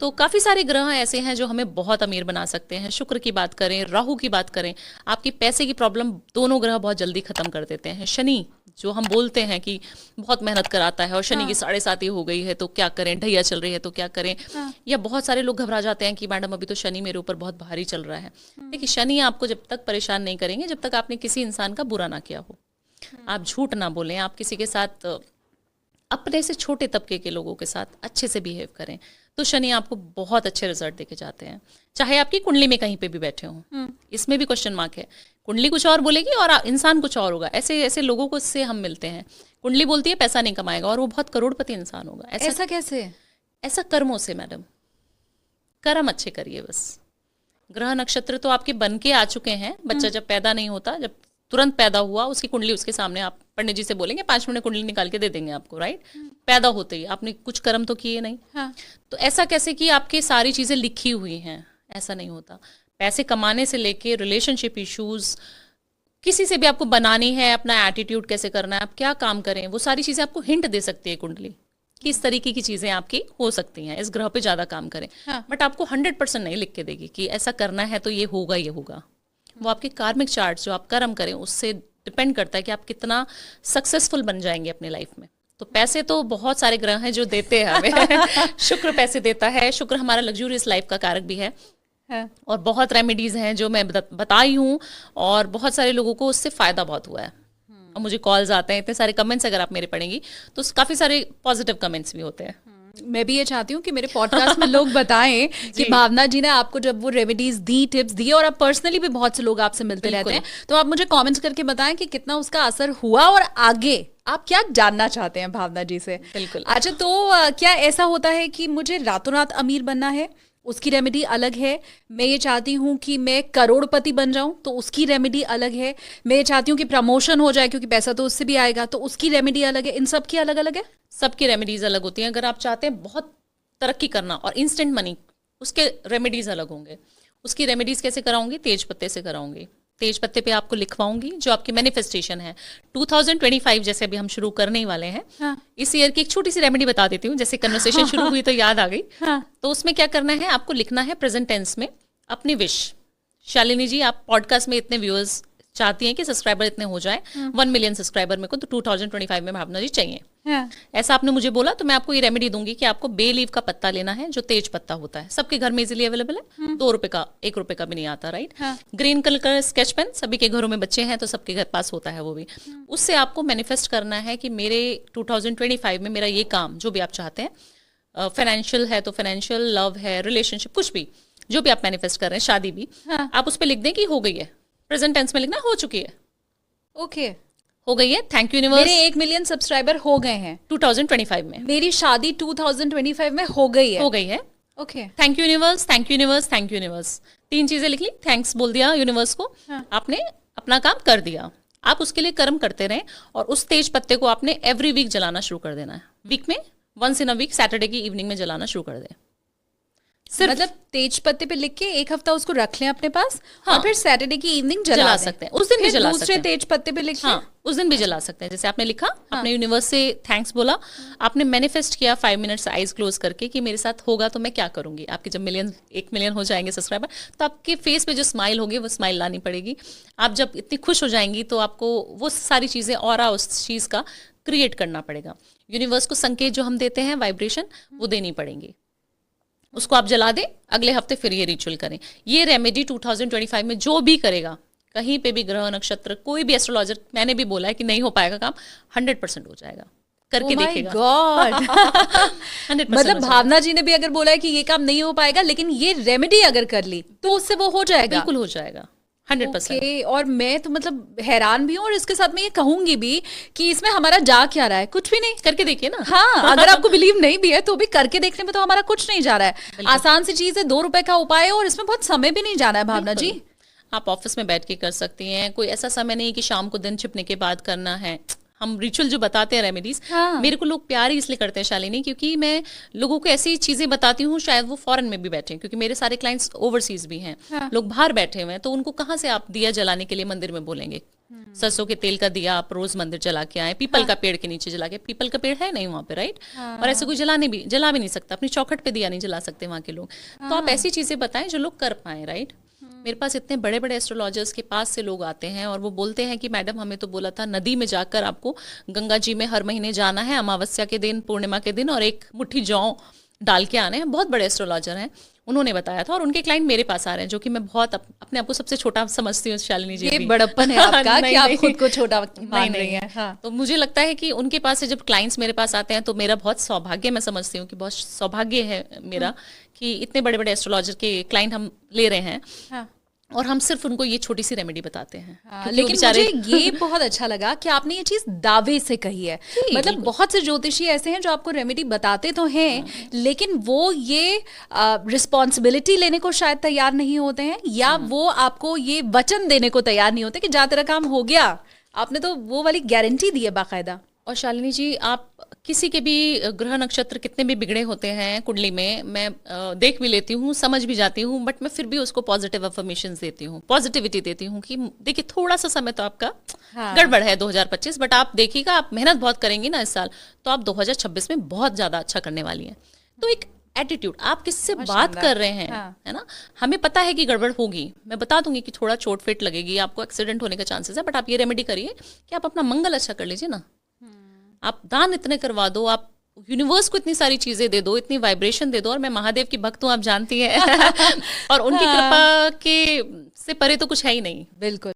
तो काफ़ी सारे ग्रह ऐसे हैं जो हमें बहुत अमीर बना सकते हैं। शुक्र की बात करें, राहु की बात करें, आपकी पैसे की प्रॉब्लम दोनों ग्रह बहुत जल्दी ख़त्म कर देते हैं। शनि जो हम बोलते हैं कि बहुत मेहनत कराता है और शनि की 7.5 हो गई है तो क्या करें, ढैया चल रही है तो क्या करें, या बहुत सारे लोग घबरा जाते हैं कि मैडम अभी तो शनि मेरे ऊपर बहुत भारी चल रहा है। देखिए, शनि आपको जब तक परेशान नहीं करेंगे जब तक आपने किसी इंसान का बुरा ना किया हो, आप झूठ ना बोलें, आप किसी के साथ अपने से छोटे तबके के लोगों के साथ अच्छे से बिहेव करें, तो शनि आपको बहुत अच्छे रिजल्ट देके जाते हैं। चाहे आपकी कुंडली में कहीं पे भी बैठे हों, इसमें भी क्वेश्चन मार्क है। कुंडली कुछ और बोलेगी और इंसान कुछ और होगा। ऐसे ऐसे लोगों को से हम मिलते हैं। कुंडली बोलती है पैसा नहीं कमाएगा और वो बहुत करोड़पति इंसान होगा। ऐसा कैसे? ऐसा कर्मों से मैडम, कर्म अच्छे करिए बस। ग्रह नक्षत्र तो आपके बन के आ चुके हैं। बच्चा जब पैदा नहीं होता, जब तुरंत पैदा हुआ, उसकी कुंडली उसके सामने, आप पंडित जी से बोलेंगे 5 मिनट कुंडली निकाल के दे देंगे आपको, राइट? पैदा होते ही आपने कुछ कर्म तो किए नहीं। हाँ। तो ऐसा कैसे कि आपके सारी चीजें लिखी हुई हैं? ऐसा नहीं होता। पैसे कमाने से लेके रिलेशनशिप इश्यूज, किसी से भी आपको बनानी है, अपना एटीट्यूड कैसे करना है, आप क्या काम करें, वो सारी चीजें आपको हिंट दे सकती है कुंडली कि इस तरीके की चीजें आपकी हो सकती हैं, इस ग्रह पे ज्यादा काम करें। बट आपको 100% नहीं लिख के देगी कि ऐसा करना है तो ये होगा, ये होगा। वो आपके कार्मिक चार्ट जो आप कर्म करें उससे डिपेंड करता है कि आप कितना सक्सेसफुल बन जाएंगे अपनी लाइफ में। तो पैसे तो बहुत सारे ग्रह हैं जो देते हैं हमें। शुक्र पैसे देता है। शुक्र हमारा लग्जूरियस लाइफ का कारक भी है। और बहुत रेमेडीज हैं जो मैं बताई हूँ और बहुत सारे लोगों को उससे फायदा बहुत हुआ है। और मुझे कॉल्स आते हैं, इतने सारे कमेंट्स अगर आप मेरे पढ़ेंगी तो काफी सारे पॉजिटिव कमेंट्स भी होते हैं। मैं भी ये चाहती हूँ कि मेरे पॉडकास्ट में लोग बताएं कि भावना जी ने आपको जब वो रेमेडीज दी, टिप्स दी, और आप पर्सनली भी बहुत से लोग आपसे मिलते रहते हैं, तो आप मुझे कमेंट्स करके बताएं कि कितना उसका असर हुआ और आगे आप क्या जानना चाहते हैं भावना जी से। बिल्कुल। अच्छा, तो क्या ऐसा होता है कि मुझे रातों रात अमीर बनना है, उसकी रेमेडी अलग है? मैं ये चाहती हूँ कि मैं करोड़पति बन जाऊं, तो उसकी रेमेडी अलग है। मैं ये चाहती हूँ कि प्रमोशन हो जाए क्योंकि पैसा तो उससे भी आएगा, तो उसकी रेमेडी अलग है। इन सब की अलग अलग है। सबकी रेमेडीज अलग होती हैं। अगर आप चाहते हैं बहुत तरक्की करना और इंस्टेंट मनी, उसके रेमेडीज अलग होंगे। उसकी रेमेडीज कैसे कराऊंगी? तेज पत्ते से कराऊंगी। तेज पत्ते पे आपको लिखवाऊंगी जो आपकी मैनिफेस्टेशन है। 2025 जैसे अभी हम शुरू करने ही वाले हैं। हाँ। इस ईयर की एक छोटी सी रेमेडी बता देती हूँ, जैसे कन्वर्सेशन शुरू हुई तो याद आ गई। हाँ। तो उसमें क्या करना है, आपको लिखना है प्रेजेंट टेंस में अपनी विश। शालिनी जी, आप पॉडकास्ट में इतने व्यूअर्स चाहती हैं कि सब्सक्राइबर इतने हो जाए, 1 मिलियन सब्सक्राइबर मेरे को तो 2025 में भावना जी चाहिए। हाँ। ऐसा आपने मुझे बोला तो मैं आपको ये रेमेडी दूंगी कि आपको बे लीव का पत्ता लेना है, जो तेज पत्ता होता है, सबके घर में इजीली अवेलेबल है। 2 रुपए का, 1 रुपए का भी नहीं आता, राइट? हाँ। ग्रीन कलर का स्केच पेन, सभी के घरों में बच्चे हैं तो सबके घर पास होता है वो भी। उससे आपको मैनिफेस्ट करना है कि मेरे 2025 में मेरा ये काम, जो भी आप चाहते हैं, फाइनेंशियल है तो फाइनेंशियल, लव है, रिलेशनशिप, कुछ भी जो भी आप मैनिफेस्ट कर रहे हैं, शादी भी, आप उस पर लिख दें कि हो गई है। प्रेजेंट टेंस में लिखना, हो चुकी है। ओके, हो गई है। Thank you universe. मेरे 1 मिलियन सब्सक्राइबर हो गए हैं 2025 में। मेरी शादी 2025 में हो गई है। हो गई है। Okay, thank you universe, thank you universe, thank you universe. 3 चीजें लिख ली, थैंक्स बोल दिया यूनिवर्स को। हाँ। आपने अपना काम कर दिया। आप उसके लिए कर्म करते रहें और उस तेज पत्ते को आपने एवरी वीक जलाना शुरू कर देना है। वीक में once in a week, Saturday की इवनिंग में जलाना शुरू कर दें। मतलब तेज पत्ते पे लिख के 1 हफ्ता उसको रख लें अपने पास। हाँ। और फिर सैटरडे की इवनिंग जला सकते हैं। उस दिन भी जला सकते हैं। दूसरे तेज पत्ते पे लिख, हाँ, उस दिन भी जला सकते हैं। जैसे आपने लिखा, आपने यूनिवर्स से थैंक्स बोला, आपने मैनिफेस्ट किया 5 मिनट्स आइज क्लोज करके कि मेरे साथ होगा तो मैं क्या करूंगी। आपके जब 1 मिलियन हो जाएंगे सब्सक्राइबर, तो आपके फेस पे जो स्माइल होगी वो स्माइल लानी पड़ेगी। आप जब इतनी खुश हो जाएंगी तो आपको वो सारी चीजें और उस चीज का क्रिएट करना पड़ेगा। यूनिवर्स को संकेत जो हम देते हैं, वाइब्रेशन, वो देनी पड़ेंगी। उसको आप जला दें, अगले हफ्ते फिर ये रिचुअल करें। ये रेमेडी 2025 में जो भी करेगा, कहीं पे भी ग्रह नक्षत्र, कोई भी एस्ट्रोलॉजर, मैंने भी बोला है कि नहीं हो पाएगा काम, 100% हो जाएगा। करके देखेगा। गॉड। 100% मतलब भावना जी ने भी अगर बोला है कि ये काम नहीं हो पाएगा, लेकिन ये रेमेडी अगर कर ली तो उससे वो हो जाएगा। बिल्कुल हो जाएगा, 100%। Okay, और मैं तो मतलब हैरान भी हूँ, और इसके साथ मैं ये कहूंगी भी कि इसमें हमारा जा क्या रहा है? कुछ भी नहीं। करके देखिए ना। हाँ, अगर आपको बिलीव नहीं भी है तो भी करके देखने में तो हमारा कुछ नहीं जा रहा है। आसान सी चीज है, 2 रुपए का उपाय है और इसमें बहुत समय भी नहीं जाना है भावना जी। आप ऑफिस में बैठ के कर सकती हैं। कोई ऐसा समय नहीं कि शाम को दिन छिपने के बाद करना है। हम रिचुअल जो बताते हैं रेमेडीज, हाँ। मेरे को लोग प्यार ही इसलिए करते हैं शालिनी, क्योंकि मैं लोगों को ऐसी चीजें बताती हूँ, शायद वो फॉरेन में भी बैठे हैं, क्योंकि मेरे सारे क्लाइंट्स ओवरसीज भी हैं। हाँ। लोग बाहर बैठे हुए हैं, तो उनको कहाँ से आप दिया जलाने के लिए मंदिर में बोलेंगे? सरसों के तेल का दिया आप रोज मंदिर जला के आए, पीपल का पेड़ के नीचे जला के, पीपल का पेड़ है नहीं वहाँ पे, राइट? और ऐसे कोई जला भी नहीं सकता, अपनी चौखट पे दिया नहीं जला सकते वहाँ के लोग। तो आप ऐसी चीजें बताएं जो लोग कर पाए, राइट? मेरे पास इतने बड़े बड़े एस्ट्रोलॉजर्स के पास से लोग आते हैं और वो बोलते हैं कि मैडम हमें तो बोला था नदी में जाकर आपको गंगा जी में हर महीने जाना है, अमावस्या के दिन, पूर्णिमा के दिन, और एक मुट्ठी जौ डाल के आने हैं। बहुत बड़े एस्ट्रोलॉजर हैं, उन्होंने बताया था, और उनके क्लाइंट मेरे पास आ रहे हैं, जो कि मैं बहुत अपने आप को सबसे छोटा समझती हूँ शालिनी जी। ये बड़प्पन है आपका कि आप खुद को छोटा मान रही हैं। हाँ। तो मुझे लगता है कि उनके पास से जब क्लाइंट्स मेरे पास आते हैं तो मेरा बहुत सौभाग्य, मैं समझती हूँ कि बहुत सौभाग्य है मेरा कि इतने बड़े बड़े एस्ट्रोलॉजर के क्लाइंट हम ले रहे हैं। हाँ। और हम सिर्फ उनको ये छोटी सी रेमेडी बताते हैं। हाँ, लेकिन मुझे ये बहुत अच्छा लगा कि आपने ये चीज दावे से कही है। मतलब बहुत से ज्योतिषी ऐसे हैं जो आपको रेमेडी बताते तो हैं, लेकिन वो ये रिस्पॉन्सिबिलिटी लेने को शायद तैयार नहीं होते हैं, या वो आपको ये वचन देने को तैयार नहीं होते कि जहाँ तेरा काम हो गया। आपने तो वो वाली गारंटी दी है बाकायदा। और शालिनी जी, आप किसी के भी ग्रह नक्षत्र कितने भी बिगड़े होते हैं कुंडली में, मैं देख भी लेती हूँ, समझ भी जाती हूँ, बट मैं फिर भी उसको पॉजिटिव अफर्मेशंस देती हूँ, पॉजिटिविटी देती हूँ कि देखिए थोड़ा सा समय तो आपका गड़बड़ है 2025, बट आप देखिएगा, आप मेहनत बहुत करेंगी ना इस साल, तो आप 2026 में बहुत ज्यादा अच्छा करने वाली हैं। तो एक एटीट्यूड, आप किससे बात कर रहे हैं, है ना? हमें पता है कि गड़बड़ होगी, मैं बता दूंगी कि थोड़ा चोट फिट लगेगी, आपको एक्सीडेंट होने का चांसेस है, बट आप ये रेमेडी करिए कि आप अपना मंगल अच्छा कर लीजिए ना। आप दान इतने करवा दो, आप यूनिवर्स को इतनी सारी चीजें दे दो, इतनी वाइब्रेशन दे दो, और मैं महादेव की भक्त हूँ, आप जानती हैं और उनकी कृपा के से परे तो कुछ है ही नहीं। बिल्कुल।